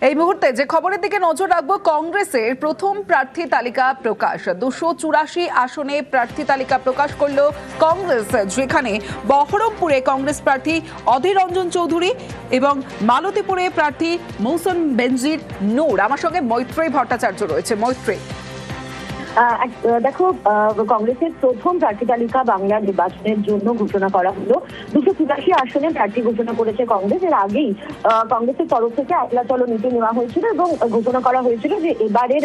এই মুহূর্তে যে খবরের দিকে নজর রাখবো, কংগ্রেসের প্রথম প্রার্থী তালিকা প্রকাশ। 284 আসনে প্রার্থী তালিকা প্রকাশ করলো কংগ্রেস, যেখানে বহরমপুরে কংগ্রেস প্রার্থী অধীর রঞ্জন চৌধুরী এবং মালতীপুরে প্রার্থী মৌসুম বেনজির নূর। আমার সঙ্গে মৈত্রেয়ী ভট্টাচার্য রয়েছে। মৈত্রেয়ী, দেখো, কংগ্রেসের প্রথম প্রার্থী তালিকা বাংলা নির্বাচনের জন্য ঘোষণা করা হলো। 284 আসনে প্রার্থী ঘোষণা করেছে কংগ্রেস। এর আগেই কংগ্রেসের তরফ থেকে একলা চলো নীতি নেওয়া হয়েছিল এবং ঘোষণা করা হয়েছিল যে এবারের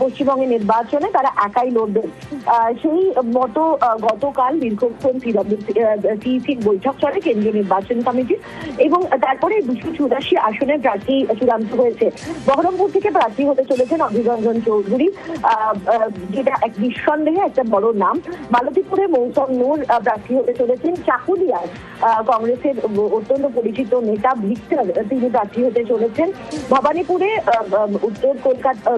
পশ্চিমবঙ্গের নির্বাচনে তারা একাই লড়বেন। সেই মতো গতকাল দীর্ঘক্ষণ সিইসির বৈঠক চলে কেন্দ্রীয় নির্বাচন কমিটির, এবং তারপরে 284 আসনের প্রার্থী চূড়ান্ত হয়েছে। বহরমপুর থেকে প্রার্থী হতে চলেছেন অধীর রঞ্জন চৌধুরী, যেটা এক নিঃসন্দেহে একটা বড় নাম। মালতীপুরে মৌসুম নূর প্রার্থী হতে চলেছেন। চাকুলিয়ায় কংগ্রেসের অত্যন্ত পরিচিত নেতা ভিক্টর, তিনি প্রার্থী হতে চলেছেন। ভবানীপুরে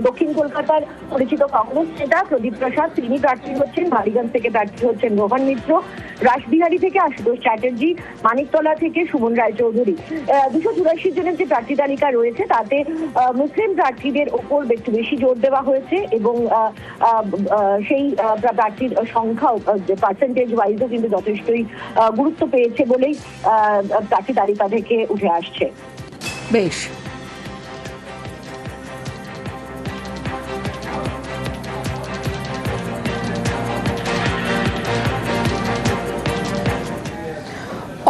দক্ষিণ কলকাতার পরিচিত কংগ্রেস নেতা প্রদীপ প্রসাদ, তিনি প্রার্থী হচ্ছেন। বালিগঞ্জ থেকে প্রার্থী হচ্ছেন রোহন মিত্র। রাসবিহারী থেকে আশুতোষ চ্যাটার্জি, মানিকতলা থেকে সুমন রায়চৌধুরী। 284 জনের যে প্রার্থী তালিকা রয়েছে তাতে মুসলিম প্রার্থীদের ওপর একটু বেশি জোর দেওয়া হয়েছে, এবং সেই প্রার্থীর সংখ্যাও পার্সেন্টেজ ওয়াইজও কিন্তু যথেষ্টই গুরুত্ব পেয়েছে বলেই প্রার্থী তালিকা থেকে উঠে আসছে। বেশ,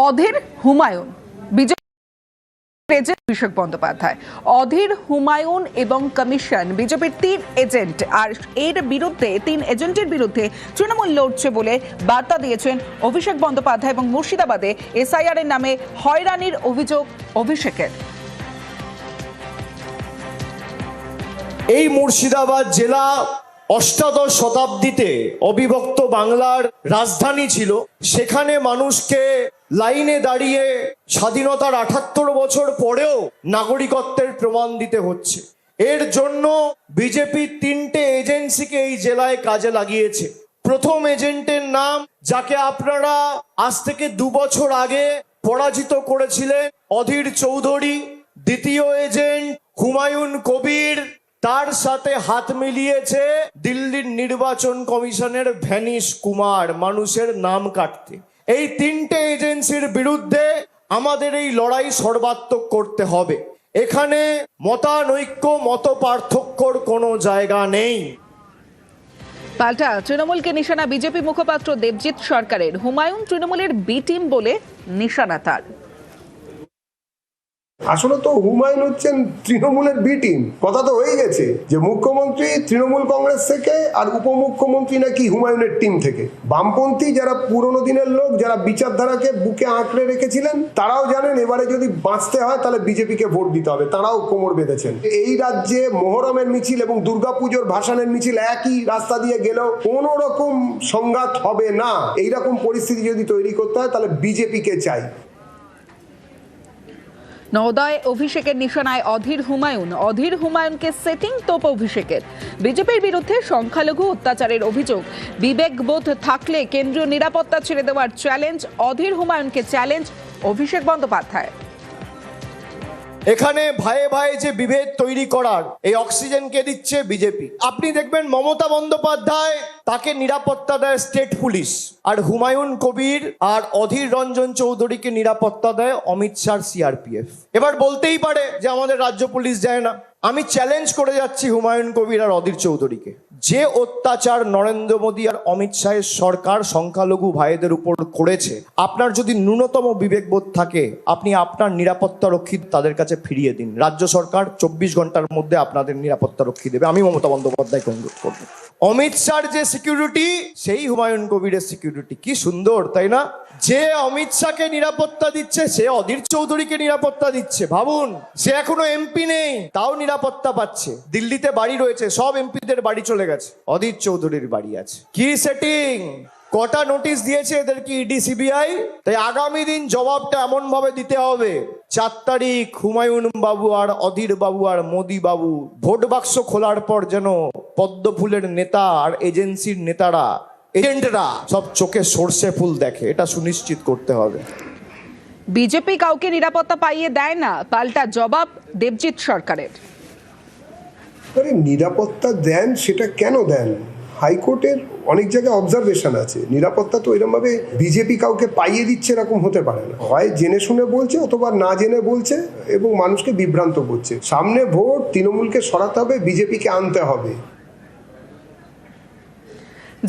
অধীর হুমায়ুন, অভিষেক বন্দ্যোপাধ্যায়, অধীর হুমায়ুন এবং কমিশন বিজেপির 3 এজেন্ট, আর এর বিরুদ্ধে 3 এজেন্টের বিরুদ্ধে তৃণমূল লড়ছে বলে বার্তা দিয়েছেন অভিষেক বন্দ্যোপাধ্যায়। এবং মুর্শিদাবাদে এসআইআর এর নামে হয়রানির অভিযোগ অভিষেকের। এই মুর্শিদাবাদ জেলা অষ্টাদশ শতাব্দীতে অবিভক্ত বাংলার রাজধানী ছিল। সেখানে মানুষকে লাইনে দাঁড়িয়ে স্বাধীনতার 78 বছর পরেও নাগরিকত্বের প্রমাণ দিতে হচ্ছে। এর জন্য বিজেপি 3টে এজেন্সিকে এই জেলায় কাজে লাগিয়েছে। প্রথম এজেন্টের নাম, যাকে আপনারা আজ থেকে 2 বছর আগে পরাজিত করেছিলেন, অধীর চৌধুরী। দ্বিতীয় এজেন্ট হুমায়ুন কবির, তার সাথে হাত মিলিয়েছে দিল্লির নির্বাচন কমিশনের ভ্যানিশ কুমার, মানুষের নাম কাটতে। এই 3টে এজেন্সির বিরুদ্ধে আমাদের এই লড়াই সর্বাত্মক করতে হবে। এখানে মতানৈক্য, মত পার্থক্যর কোনো জায়গা নেই। পাল্টা তৃণমূলকে নিশানা বিজেপি মুখপাত্র দেবজিৎ সরকারের। হুমায়ুন তৃণমূলের বি টিম বলে নিশানা তার। আসলে তো হুমায়ুন হচ্ছেন তৃণমূলের বি টিম। কথা তো হয়ে গেছে যে মুখ্যমন্ত্রী তৃণমূল কংগ্রেস থেকে আর উপমুখ্যমন্ত্রী নাকি হুমায়ুনের টিম থেকে। বামপন্থী যারা পুরনো দিনের লোক, যারা বিচারধারাকে বুকে আঁকড়ে রেখেছিলেন, তারাও জানেন এবারে যদি বাঁচতে হয় তাহলে বিজেপিকে ভোট দিতে হবে। তারাও কোমর বেঁধেছেন। এই রাজ্যে মোহরমের মিছিল এবং দুর্গাপুজোর ভাসানের মিছিল একই রাস্তা দিয়ে গেলেও কোনো রকম সংঘাত হবে না। এইরকম পরিস্থিতি যদি তৈরি করতে হয় তাহলে বিজেপিকে চাই। নওদায় অভিষেকের নিশানায় অধীর হুমায়ুন। অধীর হুমায়ুনকে সেটিং তোপ অভিষেকের। বিজেপির বিরুদ্ধে সংখ্যালঘু অত্যাচারের অভিযোগ। বিবেকবোধ থাকলে কেন্দ্রীয় নিরাপত্তা ছেড়ে দেওয়ার চ্যালেঞ্জ। অধীর হুমায়ুনকে চ্যালেঞ্জ অভিষেক বন্দ্যোপাধ্যায়। এখানে ভাইয়ে ভাইয়ে যে বিভেদ তৈরি করার এই অক্সিজেনকে দিচ্ছে বিজেপি। আপনি দেখবেন মমতা বন্দ্যোপাধ্যায়, তাকে নিরাপত্তা দেয় স্টেট পুলিশ, আর হুমায়ুন কবির আর অধীর রঞ্জন চৌধুরীকে নিরাপত্তা দেয় অমিত শাহর সিআরপিএফ। এবার বলতেই পারে যে আমাদের রাজ্য পুলিশ যায় না। আমি চ্যালেঞ্জ করে যাচ্ছি হুমায়ুন কবির আর অধীর চৌধুরীকে। যে অত্যাচার নরেন্দ্র মোদী আর অমিত শাহের সরকার সংখ্যালঘু ভাইদের উপর করেছে, আপনার যদি ন্যূনতম বিবেকবোধ থাকে, আপনি আপনার নিরাপত্তা রক্ষী তাদের কাছে ফিরিয়ে দিন। রাজ্য সরকার 24 ঘন্টার মধ্যে আপনাদের নিরাপত্তা রক্ষী দেবে। আমি মমতা বন্দ্যোপাধ্যায়কে অনুরোধ করব। অমিত শাহর যে সিকিউরিটি, সেই হুমায়ুন কবিরের সিকিউরিটি। কি সুন্দর, তাই না? যে অমিত শাহকে নিরাপত্তা দিচ্ছে, সে অধীর চৌধুরীকে নিরাপত্তা দিচ্ছে। ভাবুন, সে এখনো এমপি নেই, তাও নিরাপত্তা পাচ্ছে। দিল্লিতে বাড়ি রয়েছে, সব এমপিদের বাড়ি চলে গেছে, অধীর চৌধুরীর বাড়ি আছে। কি সেটিং! কটা নোটিশ দিয়েছে এদেরকে ইডি সিবিআই। তাই আগামী দিন জবাবটা এমন ভাবে দিতে হবে। 4 তারিখ হুমায়ুন বাবু আর অধীর বাবু আর মোদি বাবু ভোট বাক্স খোলার পর যেন পদ্ম ফুলের নেতা আর এজেন্সির নেতারা, এজেন্টরা সব চোখে সর্ষে ফুল দেখে, এটা সুনিশ্চিত করতে হবে। বিজেপি কাউকে নিরাপত্তা পাইয়ে দেয় না, পাল্টা জবাব দেবজিৎ সরকারের। আরে নিরাপত্তা দেন সেটা কেন দেন? হাইকোর্টের অনেক জায়গায় অবজারভেশন আছে, নিরাপত্তা তো এরকম ভাবে বিজেপি কাউকে পাইয়ে দিচ্ছে এরকম হতে পারে না। হয় জেনে শুনে বলছে অথবা না জেনে বলছে এবং মানুষকে বিভ্রান্ত করছে। সামনে ভোট, তৃণমূলকে সরাতে হবে, বিজেপিকে আনতে হবে।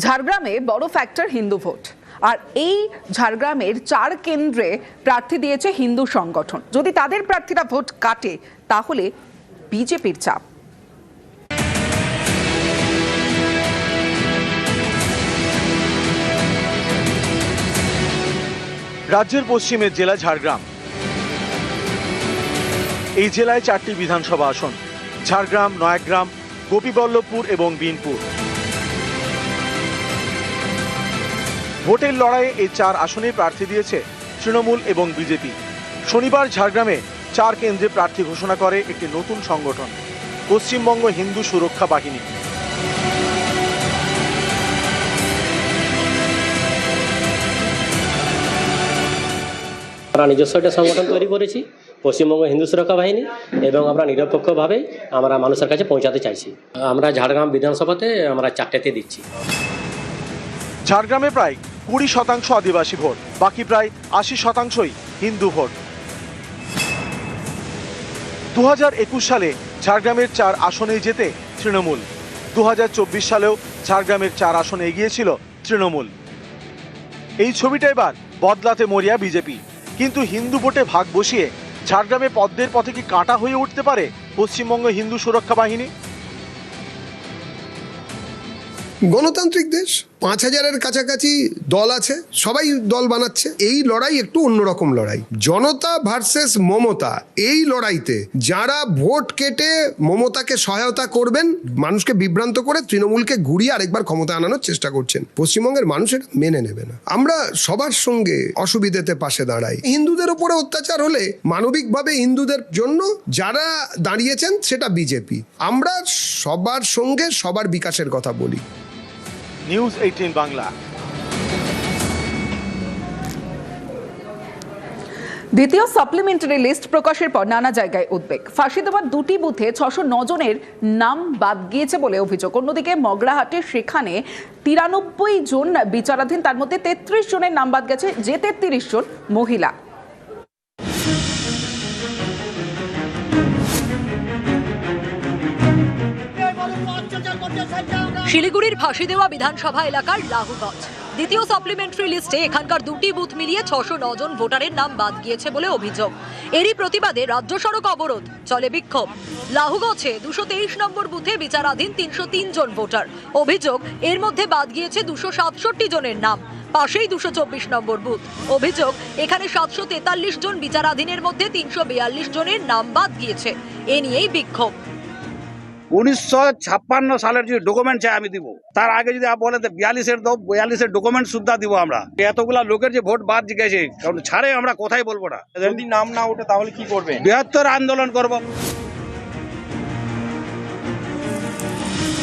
ঝাড়গ্রামে বড় ফ্যাক্টর হিন্দু ভোট, আর এই ঝাড়গ্রামের 4 কেন্দ্রে প্রার্থী দিয়েছে হিন্দু সংগঠন। যদি তাদের প্রার্থীরা ভোট কাটে তাহলে বিজেপির চাপ। রাজ্যের পশ্চিমের জেলা ঝাড়গ্রাম। এই জেলায় 4টি বিধানসভা আসন: ঝাড়গ্রাম, নয়াগ্রাম, গোপীবল্লভপুর এবং বিনপুর। ভোটের লড়াইয়ে এই 4 আসনে প্রার্থী দিয়েছে তৃণমূল এবং বিজেপি। শনিবার ঝাড়গ্রামে 4 কেন্দ্রে প্রার্থী ঘোষণা করে একটি নতুন সংগঠন, পশ্চিমবঙ্গ হিন্দু সুরক্ষা বাহিনী। আমরা নিজস্ব একটা সংগঠন তৈরি করেছি, পশ্চিমবঙ্গ হিন্দু সুরক্ষা বাহিনী, এবং আমরা নিরপেক্ষভাবে আমরা মানুষের কাছে পৌঁছাতে চাইছি। আমরা ঝাড়গ্রাম বিধানসভাতে আমরা 4টেতে দিচ্ছি। ঝাড়গ্রামে প্রায় 20% আদিবাসী ভোট, বাকি প্রায় 80%ই হিন্দু ভোট। 2021 সালে ঝাড়গ্রামের 4 আসনেই জেতে তৃণমূল। 2024 সালেও ঝাড়গ্রামের 4 আসনে এগিয়েছিল তৃণমূল। এই ছবিটা এবার বদলাতে মরিয়া বিজেপি। কিন্তু হিন্দু ভোটে ভাগ বসিয়ে ঝাড়গ্রামে পদ্মের পথে কি কাঁটা হয়ে উঠতে পারে পশ্চিমবঙ্গ হিন্দু সুরক্ষা বাহিনী? গণতান্ত্রিক দেশ, 5000-এর কাছাকাছি দল আছে, সবাই দল বানাচ্ছে। এই লড়াই একটু অন্যরকম লড়াই, জনতা ভার্সেস মমতা। এই লড়াইতে যারা ভোট কেটে মমতাকে সহায়তা করবেন, মানুষকে বিভ্রান্ত করে তৃণমূলকে ঘুরিয়ে আরেকবার ক্ষমতা আনানোর চেষ্টা করছেন, পশ্চিমবঙ্গের মানুষ এটা মেনে নেবে না। আমরা সবার সঙ্গে অসুবিধাতে পাশে দাঁড়াই। হিন্দুদের উপরে অত্যাচার হলে মানবিকভাবে হিন্দুদের জন্য যারা দাঁড়িয়েছেন সেটা বিজেপি। আমরা সবার সঙ্গে সবার বিকাশের কথা বলি। নিউজ 18 বাংলা। দ্বিতীয় সাপ্লিমেন্টারি লিস্ট প্রকাশের পর নানা জায়গায় উদ্বেগ। ফাঁসি দেওয়ার 2টি বুথে 609 জনের নাম বাদ গিয়েছে বলে অভিযোগ। অন্যদিকে মগরাহাটে সেখানে 93 জন বিচারাধীন, তার মধ্যে 33 জনের নাম বাদ গেছে, যে 33 জন মহিলা। শিলিগুড়ির ফাঁসি দেওয়া বিধানসভা এলাকার লাহুগঞ্জ দ্বিতীয় সাপ্লিমেন্টারি লিস্টে এখানকার 2টি বুথ মিলিয়ে 609 জন ভোটারের নাম বাদ গিয়েছে বলে অভিযোগ। এরই প্রতিবাদে রাজ্য সড়ক অবরোধ, চলে বিক্ষোভ। লাহুগঞ্জে 223 নম্বর বুথে বিচারাধীন 303 জন ভোটার। অভিযোগ, এর মধ্যে বাদ গিয়েছে 267 জনের নাম। পাশেই 224 নম্বর বুথ। অভিযোগ, এখানে 743 জন বিচারাধীনের মধ্যে 342 জনের নাম বাদ গিয়েছে। এ নিয়েই বিক্ষোভ। 1956 সালের যে ডকুমেন্ট চাই আমি দিব, তার আগে যদি বলে 42-এর দাও, 42-এর ডকুমেন্ট সুদ্ধা দিব আমরা। এতগুলা লোকের যে ভোট বাদ গেছে, কারণ ছাড়ে আমরা কোথায় বলবো না। যদি নাম না ওঠে তাহলে কি করবে? বৃহত্তর আন্দোলন করব।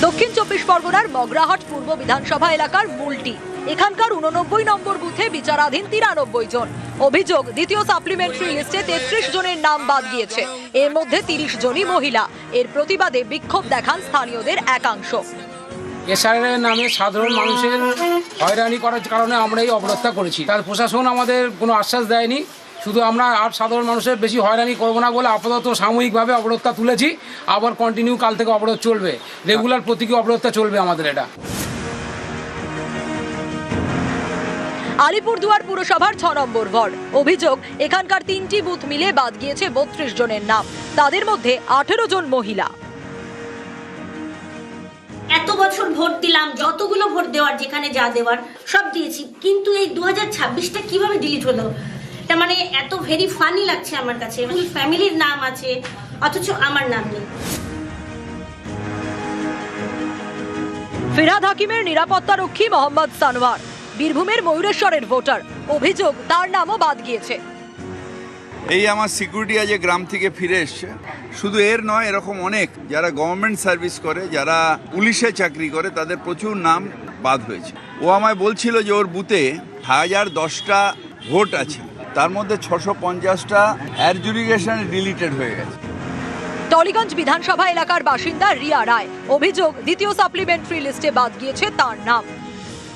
দক্ষিণ 24 পরগনার মগরাহাট পূর্ব বিধানসভা এলাকার মুলটি, এখানকার 89 নম্বর বুথে বিচারাধীন 93 জন। অভিযোগ, দ্বিতীয় সাপ্লিমেন্টারি লিস্টে 33 জনের নাম বাদ গিয়েছে, এর মধ্যে 30 জনই মহিলা। এর প্রতিবাদে বিক্ষোভ দেখান স্থানীয়দের একাংশ। এসআইআর নামে সাধারণ মানুষের হয়রানি করার কারণে আমরা এই অবরোধটা করেছি। তার প্রশাসন আমাদের কোনো আশ্বাস দেয়নি। শুধু আমরা আর সাধারণ মানুষের বেশি হয়রানি করবো না বলে আপাতত সাময়িকভাবে অবরোধটা তুলেছি। আবার কন্টিনিউ কাল থেকে অবরোধ চলবে, রেগুলার প্রতীকী অবরোধটা চলবে আমাদের এটা। আলিপুরদুয়ার পুরসভার 6 নম্বর ওয়ার্ড। অভিযোগ, এখানকার 3টি বুথ মিলে বাদ গিয়েছে 32 জনের নাম, তাদের মধ্যে 18 জন মহিলা। এত বছর ভোট দিলাম, যতগুলো ভোট দেওয়ার যেখানে যা দেওয়ার সব দিয়েছি, কিন্তু এই 2026টা কিভাবে ডিলিট হলো? এটা মানে এত ভেরি ফানি লাগছে আমার কাছে। ফ্যামিলির নাম আছে অথচ আমার নাম নেই। ফিরহাদ হাকিমের নিরাপত্তা রক্ষী মোহাম্মদ সানোয়ার বীরভূমের ময়ূরেশ্বরের ভোটার। অভিযোগ, তার নামও বাদ গিয়েছে। এই আমার সিকিউরিটি আজ গ্রাম থেকে ফিরে এসছে। শুধু এর নয়, এরকম অনেক যারা গভর্নমেন্ট সার্ভিস করে, যারা পুলিশে চাকরি করে, তাদের প্রচুর নাম বাদ হয়েছে। ও আমায় বলছিল যে ওর বুথে 1010টা ভোট আছে, তার মধ্যে 650টা অ্যাডজুডিকেশনে ডিলিটেড হয়ে গেছে। টলিগঞ্জ বিধানসভা এলাকার বাসিন্দা রিয়া রায় অভিযোগ দ্বিতীয় সাপ্লিমেন্টারি লিস্টে বাদ গিয়েছে তার নাম।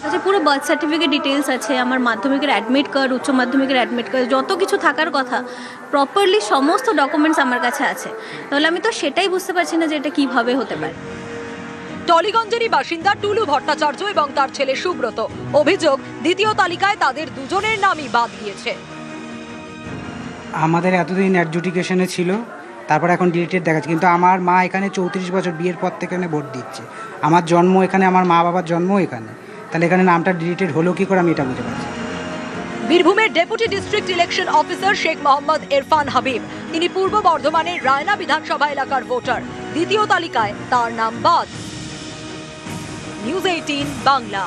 আচ্ছা, পুরো বার্থ সার্টিফিকেট ডিটেলস আছে, আমার মাধ্যমিকের অ্যাডমিট কার্ড, উচ্চ মাধ্যমিকের অ্যাডমিট কার্ড, যত কিছু থাকার কথা প্রপারলি সমস্ত ডকুমেন্টস আমার কাছে আছে। তাহলে আমি তো সেটাই বুঝতে পারছি না যে এটা কিভাবে হতে পারে। টলিগঞ্জেরই বাসিন্দা টুলু ভট্টাচার্য এবং তার ছেলে সুব্রত অভিযোগ দ্বিতীয় তালিকায় তাদের দুজনের নামই বাদ গিয়েছে। আমাদের এতদিন অ্যাডজুডিকেশনে ছিল, তারপর এখন ডিলিটেড দেখাচ্ছে, কিন্তু আমার মা এখানে 34 বছর বিয়ের পর থেকে এখানে ভোট দিচ্ছে, আমার জন্ম এখানে, আমার মা বাবার জন্ম এখানে, তাহলে এখানে নামটা ডিলিটেড হলো কি করে আমি এটা বুঝতে পারছি। বীরভূমের deputy district election officer Sheikh Mohammad Irfan Habib, তিনি পূর্ব বর্ধমানের রায়না বিধানসভা এলাকার ভোটার, দ্বিতীয় তালিকায় তার নাম বাদ। নিউজ 18 বাংলা।